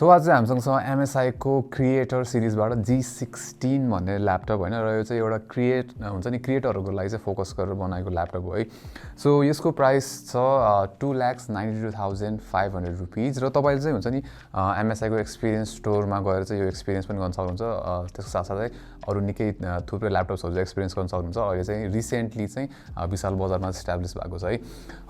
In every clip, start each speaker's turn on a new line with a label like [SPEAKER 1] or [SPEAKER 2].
[SPEAKER 1] So आज चाहिँ हामीसँग छ MSI को क्रिएटर सिरिजबाट G16 भन्ने ल्यापटप हैन र यो चाहिँ एउटा हुन्छ नि क्रिएटरहरुको लागि चाहिँ फोकस गरेर बनाएको ल्यापटप हो है। सो यसको प्राइस छ 2,92,500 रुपीज र तपाईले चाहिँ हुन्छ नि MSI को एक्सपीरियन्स स्टोरमा गएर चाहिँ यो एक्सपीरियन्स पनि गर्न सक्नुहुन्छ। त्यसको साथसाथै अरु निकै थुप्रै ल्यापटप्सहरु एक्सपीरियन्स गर्न सक्नुहुन्छ। अहिले चाहिँ रिसेन्टली चाहिँ विशाल बजारमा एस्टाब्लिश भएको छ है।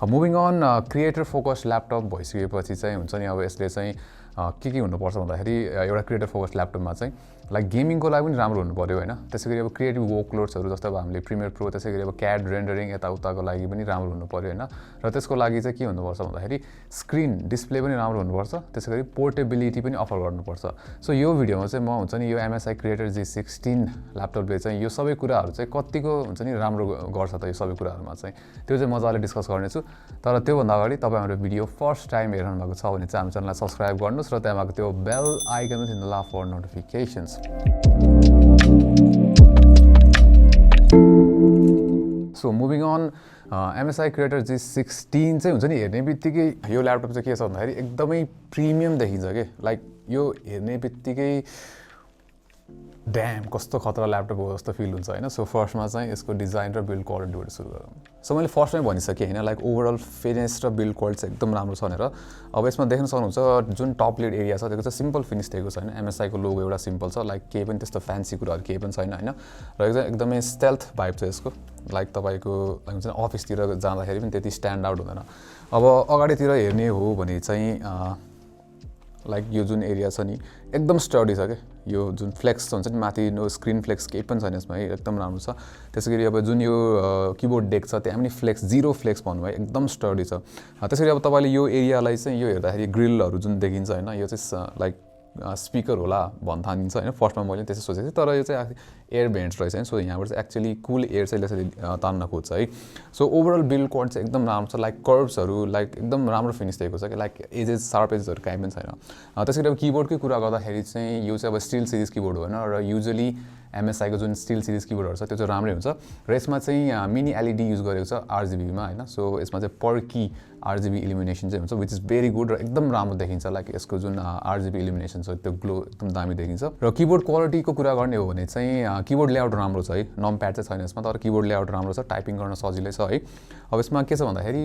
[SPEAKER 1] Moving on creator focus laptop भइसकेपछि चाहिँ हुन्छ नि अब यसले चाहिँ के हुनुपर्छ भन्दाखेरि एउटा क्रिएटर फोकस ल्यापटपमा चाहिँ लाइक गेमिङको लागि पनि राम्रो हुनु पर्यो हैन। त्यसैगरी अब क्रिएटिभ वर्कलोड्सहरु जस्तो अब हामीले प्रिमियर प्रो त्यसैगरी अब क्याड रेन्डरिङ यताउताको लागि पनि राम्रो हुनु पर्यो हैन। र त्यसको लागि चाहिँ के हुनुपर्छ भन्दाखेरि स्क्रिन डिस्प्ले पनि राम्रो हुनुपर्छ। त्यसैगरी पोर्टेबिलिटी पनि अफर गर्नुपर्छ। सो यो भिडियोमा चाहिँ म हुन्छ नि यो MSI Creator Z16 ल्यापटपले चाहिँ यो सबै कुराहरु चाहिँ कतिको हुन्छ नि राम्रो गर्छ त यो सबै कुराहरुमा चाहिँ त्यो चाहिँ मजाले डिस्कस गर्नेछु। तर त्यो भन्दा अगाडि तपाई हाम्रो भिडियो फर्स्ट टाइम हेर्नु भएको छ भने चाहिँ हाम्रो च्यानललाई सब्स्क्राइब गर्नुस् र त्यहाँको त्यो बेल आइकन पनि थिच्नुला for notifications. So moving on MSI Creator Z16 चाहिँ हुन्छ नि हेर्ने बित्तिकै यो ल्यापटप चाहिँ के छ भन्दाखेरि एकदमै प्रिमियम देखिन्छ के लाइक यो हेर्ने बित्तिकै ड्याम कस्तो खतरा ल्यापटप हो जस्तो फिल हुन्छ हैन। सो फर्स्टमा चाहिँ यसको डिजाइन र बिल्ड क्वालिटीबाट सुरु गरौँ। सो मैले फर्स्टमै भनिसकेँ हैन लाइक ओभरअल फिनिश र बिल्ड क्वालिटी चाहिँ एकदम राम्रो छ भनेर। अब यसमा देख्न सक्नुहुन्छ जुन टप लिड एरिया छ त्यो चाहिँ सिम्पल फिनिश दिएको छ हैन। MSI को लोगो एउटा सिम्पल छ लाइक केही पनि त्यस्तो फ्यान्सी कुराहरु केही पनि छैन हैन। र एकदमै स्टेल्थ भाइब छ यसको लाइक तपाईको हुन्छ नि अफिसतिर जाँदाखेरि पनि त्यति स्ट्यान्ड आउट हुँदैन। अब अगाडितिर हेर्ने हो भने चाहिँ लाइक यो जुन एरिया छ नि एकदम स्टडी छ के यो जुन फ्लेक्स हुन्छ नि माथि नो स्क्रिन फ्लेक्स केही पनि छैन यसमा है एकदम राम्रो छ। त्यसैगरी अब जुन यो किबोर्ड डेक छ त्यहाँ पनि फ्लेक्स जिरो फ्लेक्स भन्नु है एकदम स्टडी छ। त्यसैगरी अब तपाईले यो एरियालाई चाहिँ यो हेर्दाखेरि ग्रिलहरु जुन देखिन्छ हैन यो चाहिँ लाइक स्पिकर होला भन्न थालिन्छ हैन। फर्स्टमा मैले त्यसै सोचेको थिएँ तर यो चाहिँ एयर भेन्ट्स रहेछ हैन। सो यहाँबाट चाहिँ एक्चुअली कुल एयर चाहिँ यसरी तान्न खोज्छ है। सो ओभरअल बिल्ड क्वालिटी चाहिँ एकदम राम्रो छ लाइक कर्भ्सहरु लाइक एकदम राम्रो फिनिश दिएको छ के लाइक एजेस शार्प एजेसहरु काहीँ पनि छैन। त्यसैगरी अब किबोर्डकै कुरा गर्दाखेरि चाहिँ यो चाहिँ अब स्टिल सिरिज किबोर्ड हो हैन र युजुअली MSI को जुन स्टिल सिरिज किबोर्डहरु छ त्यो चाहिँ राम्रै हुन्छ र यसमा चाहिँ मिनी LED युज गरेको छ RGB मा हैन। सो यसमा चाहिँ पर की RGB इल्युमिनेसन चाहिँ हुन्छ व्हिच इज भेरी गुड र एकदम राम्रो देखिन्छ लाइक यसको जुन RGB इल्युमिनेसन छ त्यो ग्लो एकदम दामी देखिन्छ। र किबोर्ड क्वालिटीको कुरा गर्ने हो भने चाहिँ किबोर्ड लेआउट राम्रो छ है। नम प्याड चाहिँ छैन यसमा तर किबोर्ड लेआउट राम्रो छ टाइपिङ गर्न सजिलै छ है। अब यसमा के छ भन्दाखेरि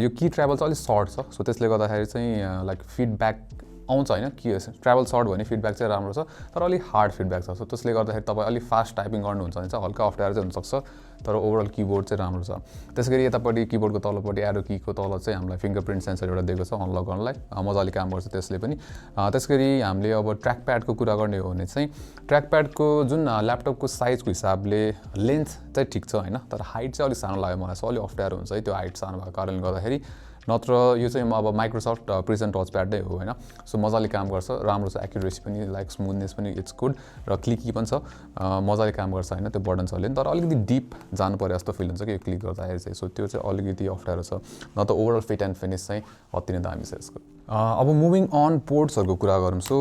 [SPEAKER 1] यो की ट्राभल चाहिँ अलि सर्ट छ। सो त्यसले गर्दाखेरि चाहिँ लाइक फिडब्याक आउँछ हैन कि ट्राभल सर्ट भने फिडब्याक चाहिँ राम्रो छ तर अलि हार्ड फिडब्याक छ। सो त्यसले गर्दाखेरि तपाई अलि फास्ट टाइपिङ गर्नुहुन्छ भने चाहिँ हल्का अप्ठ्यारो चाहिँ हुन सक्छ तर ओभरअल किबोर्ड चाहिँ राम्रो छ। त्यसैगरी यतापट्टि किबोर्डको तलपट्टि एरो कीको तल चाहिँ हामीलाई फिङ्गरप्रिन्ट सेन्सर एउटा दिएको छ अनलक गर्नलाई मजाले काम गर्छ त्यसले पनि। त्यसैगरी हामीले अब ट्र्याक प्याडको कुरा गर्ने हो भने चाहिँ ट्र्याक प्याडको जुन ल्यापटपको साइजको हिसाबले लेन्थ चाहिँ ठिक छ हैन तर हाइट चाहिँ अलि सानो लाग्यो मलाई। सो अलि अप्ठ्यारो हुन्छ है त्यो हाइट सानो भएको कारणले गर्दाखेरि नत्र यो चाहिँ अब माइक्रोसफ्ट प्रिजन टच प्याड नै हो हैन। सो मजाले काम गर्छ राम्रो छ एक्युरेसी पनि लाइक स्मुथनेस पनि इट्स गुड र क्लिकी पनि छ मजाले काम गर्छ हैन। त्यो बटन्सहरुले तर अलिकति डिप जानु पर्यो जस्तो फिल हुन्छ कि यो क्लिक गर्दाखेरि चाहिँ। सो त्यो चाहिँ अलिकति अप्ठ्यारो छ न त ओभरअल फिट एन्ड फिनिश चाहिँ अति नै दामी छ यसको। अब मुभिङ अन पोर्ट्सहरुको कुरा गरौँ। सो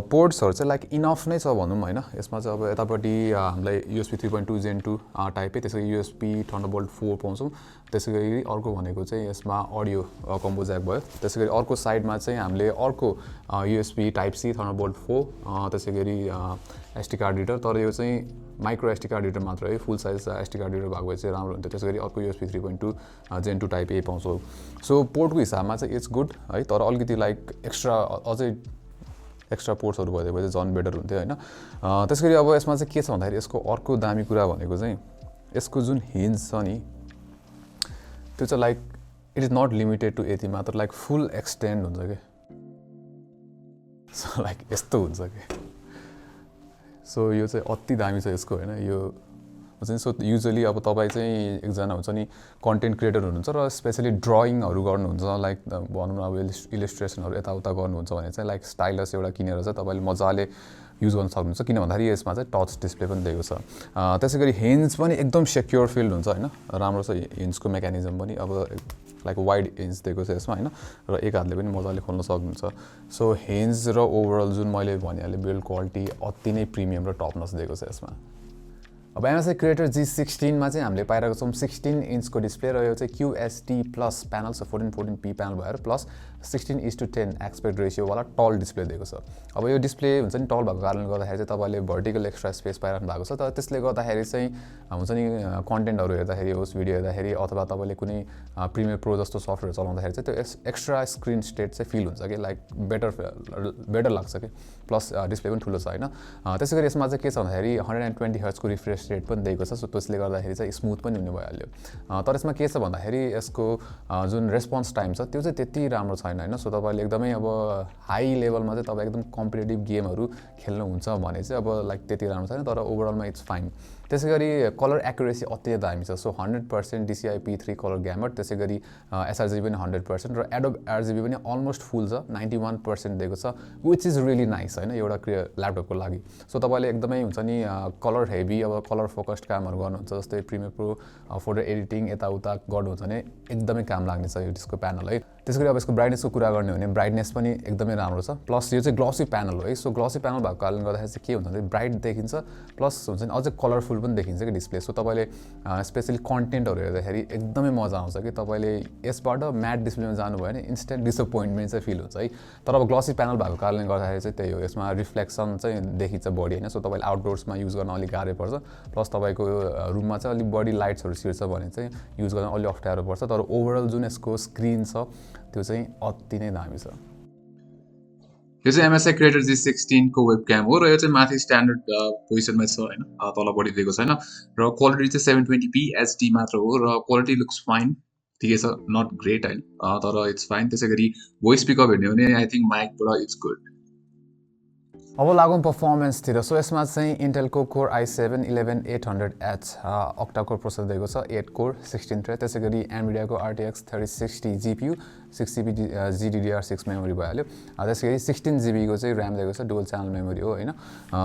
[SPEAKER 1] पोर्ट्सहरु चाहिँ लाइक इनफ नै छ भनौँ हैन। यसमा चाहिँ अब यतापट्टि हामीलाई USB 3.2 Gen 2 टाइपै त्यसैगरी USB Thunderbolt 4 पाउँछौँ। त्यसैगरी अर्को भनेको चाहिँ यसमा अडियो कम्बो ज्याक भयो। त्यसैगरी अर्को साइडमा चाहिँ हामीले अर्को USB टाइप C Thunderbolt 4 त्यसैगरी SD कार्ड रिडर तर यो चाहिँ माइक्रो SD कार्ड रिडर मात्र है फुल साइज SD कार्ड रिडर भएको भए चाहिँ राम्रो हुन्थ्यो। त्यसैगरी अर्को USB 3.2 Gen 2 टाइप ए पाउँछौँ। सो पोर्टको हिसाबमा चाहिँ इट्स गुड है तर अलिकति लाइक एक्स्ट्रा पोर्ट्सहरु भइदिएको भए चाहिँ झन् बेटर हुन्थ्यो हैन। त्यसैगरी अब यसमा चाहिँ के छ भन्दाखेरि यसको अर्को दामी कुरा भनेको चाहिँ यसको जुन हिन्ज छ नि त्यो चाहिँ like it is not limited to यति मात्र लाइक फुल एक्सटेन्ड हुन्छ के। सो लाइक यस्तो हुन्छ के। सो यो चाहिँ अति दामी छ यसको हैन। यो हुन्छ नि सो युजुअली अब तपाईँ चाहिँ एकजना हुन्छ नि कन्टेन्ट क्रिएटर हुनुहुन्छ र स्पेसली ड्रइङहरु गर्नुहुन्छ लाइक भनौँ न अब इलिस्ट्रेसनहरु यताउता गर्नुहुन्छ भने चाहिँ लाइक स्टाइलस एउटा किनेर चाहिँ तपाईले मजाले युज गर्न सक्नुहुन्छ किन भन्दाखेरि यसमा चाहिँ टच डिस्प्ले पनि दिएको छ। त्यसैगरी हिन्ज पनि एकदम सेक्युर फिल हुन्छ हैन राम्रो छ हिन्जको मेकानिजम पनि अब लाइक वाइड हिन्ज दिएको छ यसमा हैन र एक हातले पनि मजाले खोल्न सक्नुहुन्छ। सो हिन्ज र ओभरअल जुन मैले भनिहालेँ बिल्ड क्वालिटी अति नै प्रिमियम र टप नच दिएको छ यसमा। अब MSI Creator Z16 मा चाहिँ हामीले पाइरहेको छौं 16 इन्चको डिस्प्ले र यो चाहिँ QHD प्लस प्यानल छ 1440p प्यानल भएर प्लस 16:10 एस्पेक्ट रेशियो वाला टल डिस्प्ले दिएको छ। अब यो डिस्प्ले हुन्छ नि टल भएको कारणले गर्दाखेरि चाहिँ तपाईले भर्टिकल एक्स्ट्रा स्पेस पाइराख्नु भएको छ। तर त्यसले गर्दाखेरि चाहिँ हुन्छ नि कन्टेन्टहरु हेर्दाखेरि होस् भिडियो हेर्दाखेरि अथवा तपाईले कुनै प्रिमियर प्रो जस्तो सफ्टवेयर चलाउँदाखेरि चाहिँ त्यो एक्स्ट्रा स्क्रिन स्टेट चाहिँ फिल हुन्छ के लाइक बेटर लाग्छ के प्लस डिस्प्ले पनि ठुलो छ हैन। त्यसैगरी यसमा चाहिँ के छ भन्दाखेरि 120 हर्ट्ज को रिफ्रेश रेट पनि दिएको छ। सो त्यसले गर्दाखेरि चाहिँ स्मुथ पनि हुने भइहाल्यो। तर यसमा के छ भन्दाखेरि यसको जुन रेस्पोन्स टाइम छ त्यो चाहिँ त्यति राम्रो छैन हैन। सो तपाईले एकदमै अब हाई लेभलमा चाहिँ तपाई एकदम कम्पिटिटिभ गेमहरु खेल्नुहुन्छ भने चाहिँ अब लाइक त्यति राम्रो छैन तर ओभरअलमा इट्स फाइन। त्यसैगरी कलर एक्युरेसी अति दामी छ। सो 100% DCI P3 कलर ग्यामर त्यसैगरी sRGB पनि 100% र AdobeRGB पनि अलमोस्ट फुल छ 91% दिएको छ व्हिच इज रियली नाइस हैन एउटा ल्यापटपको लागि। सो तपाईले एकदमै हुन्छ नि कलर हेभी अब कलर फोकस्ड कामहरु गर्नुहुन्छ जस्तै प्रिमियर प्रो फोटो एडिटिङ यताउता गर्नुहुन्छ भने एकदमै काम लाग्ने छ यो डिस्को प्यानल है। त्यसैगरी अब यसको ब्राइटनेसको कुरा गर्ने हो भने ब्राइटनेस पनि एकदमै राम्रो छ प्लस यो चाहिँ ग्लोसी प्यानल हो है। सो ग्लोसी प्यानल भएको कारणले गर्दाखेरि चाहिँ के हुन्छ भने ब्राइट देखिन्छ प्लस हुन्छ नि अझै कलरफुल पनि देखिन्छ कि डिस्प्ले। सो तपाईले स्पेशली कन्टेन्टहरु हेर्दाखेरि एकदमै मजा आउँछ कि तपाईले यसबाट म्याट डिस्प्लेमा जानुभयो भने इन्स्टेन्ट डिसअपोइन्टमेन्ट चाहिँ फिल हुन्छ है। तर अब ग्लोसी प्यानल भएको कारणले गर्दाखेरि चाहिँ त्यही हो यसमा रिफ्लेक्सन चाहिँ देखिन्छ बडी हैन। सो तपाईले आउटडोर्समा युज गर्न अलि गाह्रो पर्छ प्लस तपाईको रुममा चाहिँ अलि बडी लाइट्सहरु छिर्छ भने चाहिँ युज गर्न अलि अप्ठ्यारो पर्छ। तर ओभरअल जुन यसको स्क्रिन छ त्यो चाहिँ अति नै दामी छ।
[SPEAKER 2] यो चाहिँ MSI Creator Z16 को वेबक्याम हो र यो चाहिँ माथि स्ट्यान्डर्ड पोजिसनमा छ हैन तल बढी दिएको छैन र क्वालिटी चाहिँ 720p HD मात्र हो र क्वालिटी लुक्स फाइन ठिकै छ नट ग्रेट हैन तर इट्स फाइन। त्यसैगरी भोइस पिकअप हेर्ने हो भने आई थिंक माइकबाट इट्स गुड।
[SPEAKER 1] अब लागौं पर्फर्मेन्स तिर। सो यसमा चाहिँ इन्टेलको core i7 11800H octa core processor दिएको छ 8 कोर 16 थ्रेड। त्यसैगरी एनभिडियाको RTX 3060 GPU 6GB GDDR6 memory भइहाल्यो। त्यसैगरी 16GB को चाहिँ र्याम दिएको छ डुअल च्यानल मेमोरी हो हैन।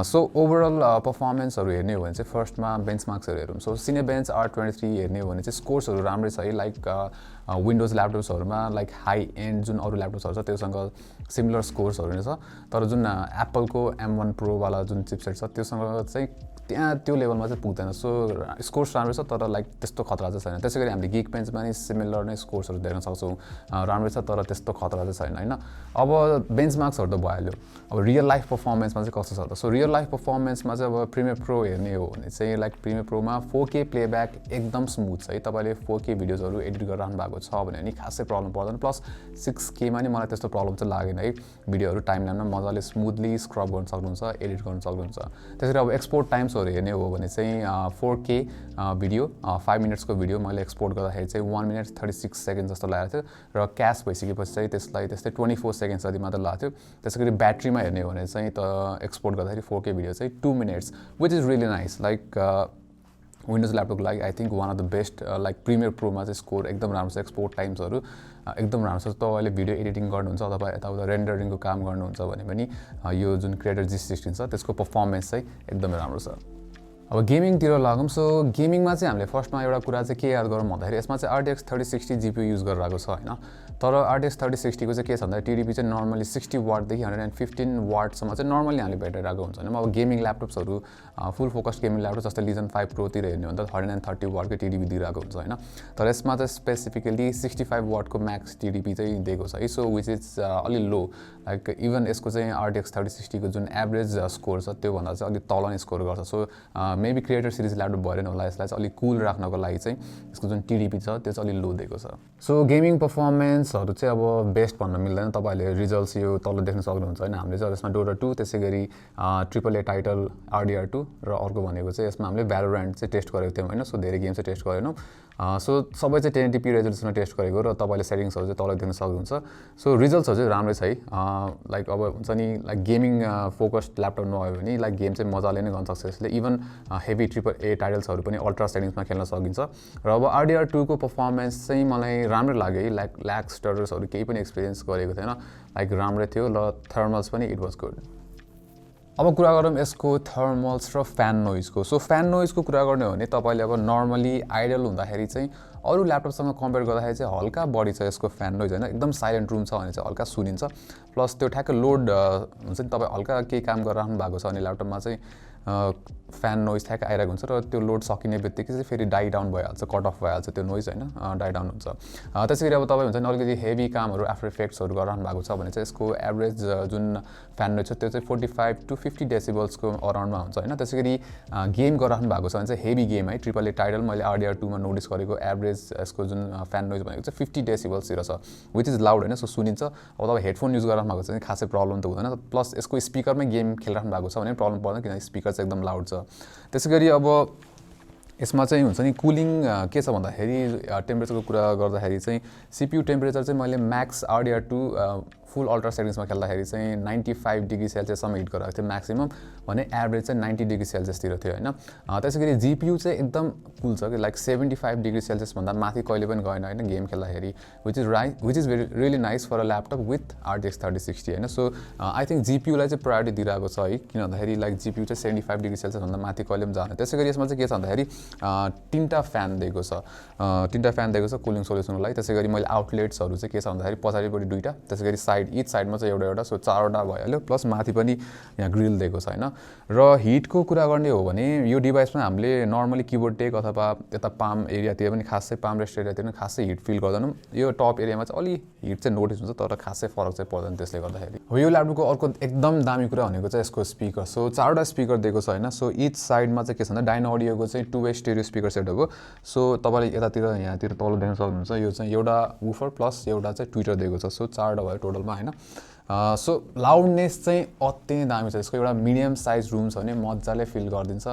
[SPEAKER 1] सो ओभरअल पर्फर्मेन्सहरु हेर्ने हो भने चाहिँ फर्स्टमा बेन्चमार्क्सहरु हेरौँ। सो सिनेबेन्च R23 हेर्ने हो भने चाहिँ स्कोर्सहरु राम्रै छ है लाइक विन्डोज ल्यापटप्सहरुमा लाइक हाई एन्ड जुन अरु ल्यापटप्सहरु छ त्योसँग सिमिलर स्कोर्सहरु नै छ। तर जुन एप्पलको M1 Pro वाला जुन चिपसेट छ त्योसँग चाहिँ त्यहाँ त्यो लेभलमा चाहिँ पुग्दैन। सो स्कोर्स राम्रो छ तर लाइक त्यस्तो खतरा चाहिँ छैन। त्यसैगरी हामीले गिग बेन्चमा नि सिमिलर नै स्कोर्सहरु देख्न सक्छौं राम्रो छ तर त्यस्तो खतरा चाहिँ छैन हैन। अब बेन्चमार्क्सहरु त भइहाल्यो। अब रियल लाइफ पर्फर्मेन्समा चाहिँ कस्तो छ त। सो रियल लाइफ पर्फर्मेन्समा चाहिँ अब प्रिमियर प्रो हेर्ने हो भने चाहिँ लाइक प्रिमियर प्रोमा 4K प्लेब्याक एकदम स्मुथ छ है। तपाईले 4K भिडियोजहरु एडिट गरिरहनु भएको छ भने नि खासै प्रब्लम पर्दैन प्लस 6K मा नि मलाई त्यस्तो प्रब्लम चाहिँ लागेन है। भिडियोहरु टाइमलाइनमा मजाले स्मुथली स्क्रब गर्न सक्नुहुन्छ एडिट गर्न सक्नुहुन्छ। त्यसैगरी अब एक्सपोर्ट टाइम्स हेर्ने हो भने चाहिँ 4K भिडियो 5 मिनेट्सको भिडियो मैले एक्सपोर्ट गर्दाखेरि चाहिँ 1 मिनेट 36 सेकेन्ड जस्तो लागेको थियो र क्याश भइसकेपछि चाहिँ त्यसलाई त्यस्तै 24 सेकेन्ड्स जति मात्र लाग्थ्यो। त्यसैगरी ब्याट्रीमा हेर्ने हो भने चाहिँ त एक्सपोर्ट गर्दाखेरि 4K भिडियो चाहिँ 2 minutes which is really nice like Windows ल्यापटपको लागि I think one of the best like Premiere प्रोमा चाहिँ स्कोर एकदम राम्रो छ। एक्सपोर्ट टाइम्सहरु एकदम राम्रो छ। तपाईले भिडियो एडिटिङ गर्नुहुन्छ अथवा यताउता रेन्डरिङको काम गर्नुहुन्छ भने पनि यो जुन Creator Z16 छ त्यसको पर्फर्मेन्स चाहिँ एकदमै राम्रो छ। अब गेमिङतिर लागौं। सो गेमिङमा चाहिँ हामीले फर्स्टमा एउटा कुरा चाहिँ के याद गरौँ भन्दाखेरि यसमा चाहिँ RTX 3060 GPU युज गरिरहेको छ हैन। तर RTX 3060 को चाहिँ के छ भन्दा TDP चाहिँ नर्मली 60 वाट देखि 115 वाटसम्म चाहिँ नर्मली हामीले भेटिरहेको हुन्छ हैन। अब गेमिङ ल्यापटप्सहरु फुल फोकस्ड गेमिङ ल्यापटप जस्तै Legion 5 Pro तिर हेर्ने हो भने त 130 वाटको TDP दिइरहेको हुन्छ हैन। तर यसमा चाहिँ स्पेसिफिकली 65 वाटको म्याक्स TDP चाहिँ दिएको छ है। सो व्हिच इज अलि लो लाइक इभन यसको चाहिँ RTX 3060 को जुन एभरेज स्कोर छ त्यो भन्दा चाहिँ अलि तल नै स्कोर गर्छ। So maybe creator series laptop भएन होला यसलाई चाहिँ अलि कुल राख्नको लागि चाहिँ यसको जुन TDP छ त्यो चाहिँ अलि लो दिएको छ। सो गेमिङ पर्फर्मेन्सहरु चाहिँ अब बेस्ट भन्न मिल्दैन। तपाईले रिजल्ट्स यो तल देख्न सक्नुहुन्छ हैन। हामीले चाहिँ यसमा Dota 2 त्यसैगरी AAA टाइटल RDR2 र अर्को भनेको चाहिँ यसमा हामीले Valorant चाहिँ टेस्ट गरेको थियौं हैन। सो धेरै गेम चाहिँ टेस्ट गरेनौं। सो सबै चाहिँ 1080p रेजोल्युसनमा टेस्ट गरेको र तपाईले सेटिङ्सहरु चाहिँ तल देख्न सक्नुहुन्छ। सो रिजल्ट्सहरु चाहिँ राम्रै छ है। लाइक अब हुन्छ नि लाइक गेमिङ फोकस्ड ल्यापटप नभयो भने लाइक गेम चाहिँ मजाले नै गर्न सक्छ यसले। इभन हेभी AAA टाइटल्सहरु पनि अल्ट्रा सेटिङ्समा खेल्न सकिन्छ। र अब RDR2 को पर्फर्मेन्स चाहिँ मलाई राम्रो लाग्यो है। लाइक ल्याग स्टटर्सहरु केही पनि एक्सपिरियन्स गरेको थिएन लाइक राम्रै थियो र थर्मल्स पनि इट वाज गुड। अब कुरा गरौँ यसको थर्मल्स र फ्यान नोइजको। सो फ्यान नोइजको कुरा गर्ने हो भने तपाईले अब नर्मली आइडल हुँदाखेरि चाहिँ अरु ल्यापटपसँग कम्पेयर गर्दाखेरि चाहिँ हल्का बढी छ यसको फ्यान नोइज हैन। एकदम साइलेन्ट रुम छ भने चाहिँ हल्का सुनिन्छ प्लस त्यो ठ्याक्क लोड हुन्छ नि तपाई हल्का केही काम गरिराख्नु भएको छ भने ल्यापटपमा चाहिँ फ्यान नोइज ठ्याक्क आइरहेको हुन्छ र त्यो लोड सकिने बित्तिकै चाहिँ फेरि डाई डाउन भइहाल्छ, कट अफ भइहाल्छ त्यो नोइज होइन, डाई डाउन हुन्छ। त्यसै गरी अब तपाईँ हुन्छ नि अलिकति हेभी कामहरू आफ्टर इफेक्ट्सहरू गरिरहनु भएको छ भने चाहिँ यसको एभरेज जुन फ्यान नोइज छ त्यो चाहिँ 45 to 50 डेसिबल्सको अराउन्डमा हुन्छ होइन। त्यसै गरी गेम गरिरहनु भएको छ भने चाहिँ हेभी गेम है, ट्रिपल ए टाइटल मैले RDR2 मा नोटिस गरेको एभरेज यसको जुन फ्यान नोइज भनेको चाहिँ 50 डेसिबल्सतिर छ, विच इज लाउड होइन, सो सुनिन्छ। अब तपाईँ हेडफोन युज गरिरहनु भएको छ भने खासै प्रब्लम त हुँदैन, प्लस यसको स्पिकरमै गेम खेलिरहनु भएको छ भने प्रब्लम पर्दैन किनकि स्पिकर चाहिँ एकदम लाउड छ। त्यसै गरी अब यसमा चाहिँ हुन्छ नि कुलिङ के छ भन्दाखेरि टेम्परेचरको कुरा गर्दाखेरि चाहिँ CPU टेम्परेचर चाहिँ मैले म्याक्स RDR2 फुल अल्ट्रा सेटिङ्समा खेल्दाखेरि चाहिँ 95 डिग्री सेल्सियससम्म हिट गराएको थियो म्याक्सिमम, भने एभरेज चाहिँ 90 डिग्री सेल्सियसतिर थियो होइन। त्यसै गरी GPU चाहिँ एकदम कुल छ कि लाइक 75 डिग्री सेल्सियसभन्दा माथि कहिले पनि गएन होइन गेम खेल्दाखेरि, which is really nice for a laptop with RTX 3060 होइन। सो आई थिङ्क GPUलाई चाहिँ प्रायोरिटी दिइरहेको छ है, किन भन्दाखेरि लाइक GPU चाहिँ 75 डिग्री सेल्सियसभन्दा माथि कहिले पनि जाँदैन। त्यसै गरी यसमा चाहिँ के छ भन्दाखेरि 3टा फ्यान दिएको छ कुलिङ सोल्युसनको लागि। त्यसै गरी मैले आउटलेट्सहरू चाहिँ के छ भन्दाखेरि पछाडिपट्टि 2टा, त्यसै गरी इच साइडमा चाहिँ एउटा, सो 4वटा भइहाल्यो, प्लस माथि पनि यहाँ ग्रिल दिएको छ होइन। र हिटको कुरा गर्ने हो भने यो डिभाइसमा हामीले नर्मली किबोर्ड टेक अथवा यता पाम एरियातिर पनि खासै पाम रेस्ट एरियातिर पनि खासै हिट फिल गर्दैनौँ, यो टप एरियामा चाहिँ अलि हिट चाहिँ नोटिस हुन्छ तर खासै फरक चाहिँ पर्दैन त्यसले गर्दाखेरि। हो यो ल्यापटपको अर्को एकदम दामी कुरा भनेको चाहिँ यसको स्पिकर, सो 4वटा स्पिकर दिएको छ होइन। सो इच साइडमा चाहिँ के छ भन्दा डाइनो अडियोको चाहिँ 2-वे स्टेरियो स्पिकर सेटअप हो। सो तपाईँले यतातिर यहाँतिर तल देख्न सक्नुहुन्छ, यो चाहिँ एउटा वुफर प्लस एउटा चाहिँ ट्विटर दिएको छ, सो 4वटा भयो टोटलमा होइन। सो लाउडनेस चाहिँ अति नै दामी छ, यसको एउटा मिडियम साइज रुम छ भने मजाले फिल गरिदिन्छ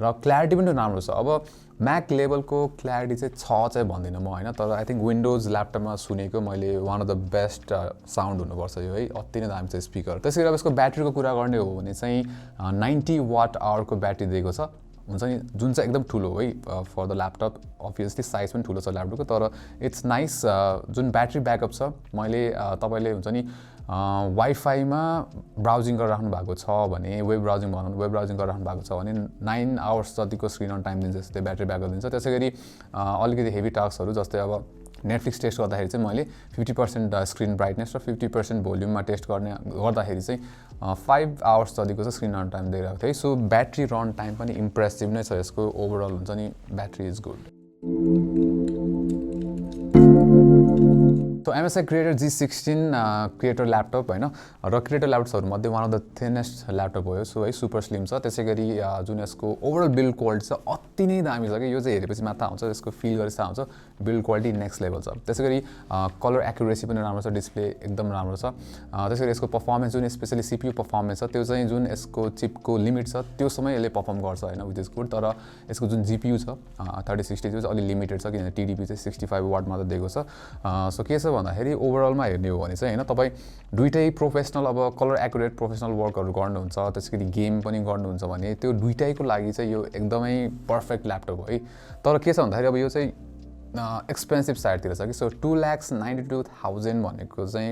[SPEAKER 1] र क्ल्यारिटी पनि राम्रो छ। अब म्याक लेभलको क्ल्यारिटी चाहिँ चाहिँ भन्दिनँ म होइन, तर आई थिङ्क विन्डोज ल्यापटपमा सुनेको मैले one of the best sound हुनुपर्छ यो है, अति नै दामी छ स्पिकर। त्यसै गरी अब यसको ब्याट्रीको कुरा गर्ने हो भने चाहिँ 90 वाट आवरको ब्याट्री दिएको छ, हुन्छ नि, जुन चाहिँ एकदम ठुलो हो है for the laptop, obviously size पनि ठुलो छ ल्यापटपको, तर इट्स नाइस। जुन ब्याट्री ब्याकअप छ, मैले तपाईँले हुन्छ नि वाइफाईमा ब्राउजिङ गरिराख्नु भएको छ भने वेब ब्राउजिङ गरिराख्नु भएको छ भने 9 आवर्स जतिको स्क्रिन अन टाइम दिन्छ, त्यो ब्याट्री ब्याकअप दिन्छ। त्यसै गरी अलिकति हेभी टास्कहरू जस्तै अब नेटफ्लिक्स टेस्ट गर्दाखेरि चाहिँ मैले 50% स्क्रिन ब्राइटनेस र 50% भोल्युममा टेस्ट गर्दाखेरि चाहिँ 5 आवर्स जतिको चाहिँ स्क्रिन रन टाइम दिइरहेको थियो है। सो ब्याट्री रन टाइम पनि इम्प्रेसिभ नै छ यसको, ओभरअल हुन्छ नि battery is good. So MSI Creator Z16 creator laptop होइन, र क्रिएटर ल्यापटप्सहरूमध्ये one of the thinnest laptop हो यो, सो है सुपर स्लिम छ। त्यसै गरी जुन यसको ओभरअल बिल्ड क्वालिटी छ अति नै दामी छ कि, यो चाहिँ हेरेपछि मात्र आउँछ, यसको फिल गरेपछि आउँछ, बिल्ड क्वालिटी नेक्स्ट लेभल छ। त्यसै गरी कलर एक्युरेसी पनि राम्रो छ, डिस्प्ले एकदम राम्रो छ। त्यसै गरी यसको पर्फर्मेन्स जुन स्पेसली CPU पर्फर्मेन्स छ त्यो चाहिँ जुन यसको चिपको लिमिट छ त्यो समय यसले पर्फर्म गर्छ होइन, विच इज गुड। तर यसको जुन GPU छ 3060 त्यो चाहिँ अलिक लिमिटेड छ किनभने TDP चाहिँ 65 वाट मात्र दिएको छ। सो के छ भन्दाखेरि ओभरअलमा हेर्ने हो भने चाहिँ होइन तपाईँ दुइटै प्रोफेसनल अब कलर एक्युरेट प्रोफेसनल वर्कहरू गर्नुहुन्छ, त्यसै गरी गेम पनि गर्नुहुन्छ भने त्यो दुइटैको लागि चाहिँ यो एकदमै पर्फेक्ट ल्यापटप हो है। तर के छ भन्दाखेरि अब यो चाहिँ एक्सपेन्सिभ साइडतिर छ कि, सो 2,92,000 भनेको चाहिँ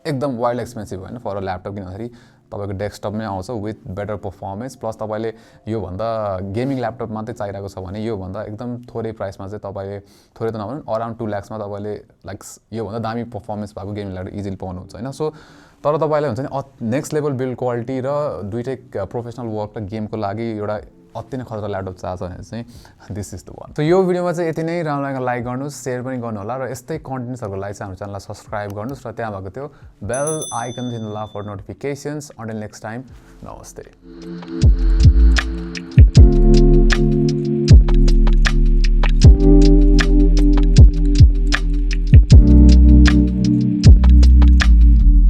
[SPEAKER 1] एकदम वाइल्ड एक्सपेन्सिभ होइन फर अ ल्यापटप, किनभने तपाईँको डेस्कटपमै आउँछ विथ बेटर पर्फर्मेन्स, प्लस तपाईँले योभन्दा गेमिङ ल्यापटप मात्रै चाहिरहेको छ भने योभन्दा एकदम थोरै प्राइसमा चाहिँ तपाईँले, थोरै त नभनौँ अराउन्ड 2 लाखमा तपाईँले लाइक योभन्दा दामी पर्फर्मेन्स भएको गेमिङ ल्यापटप इजिली पाउनुहुन्छ होइन। सो तर तपाईँलाई हुन्छ नि नेक्स्ट लेभल बिल्ड क्वालिटी र दुइटै प्रोफेसनल वर्क र गेमको लागि एउटा अति नै खतरा ल्यापटप चाहन्छ भने चाहिँ this is the one. So यो भिडियोमा चाहिँ यति नै, राम्रो लागेको लाइक गर्नुहोस्, सेयर पनि गर्नु होला, र यस्तै कन्टेन्ट्सहरूको लागि चाहिँ हाम्रो च्यानललाई सब्सक्राइब गर्नुहोस् र त्यहाँ भएको त्यो बेल आइकन थिच्नुहोला for notifications. Until next time, नमस्ते।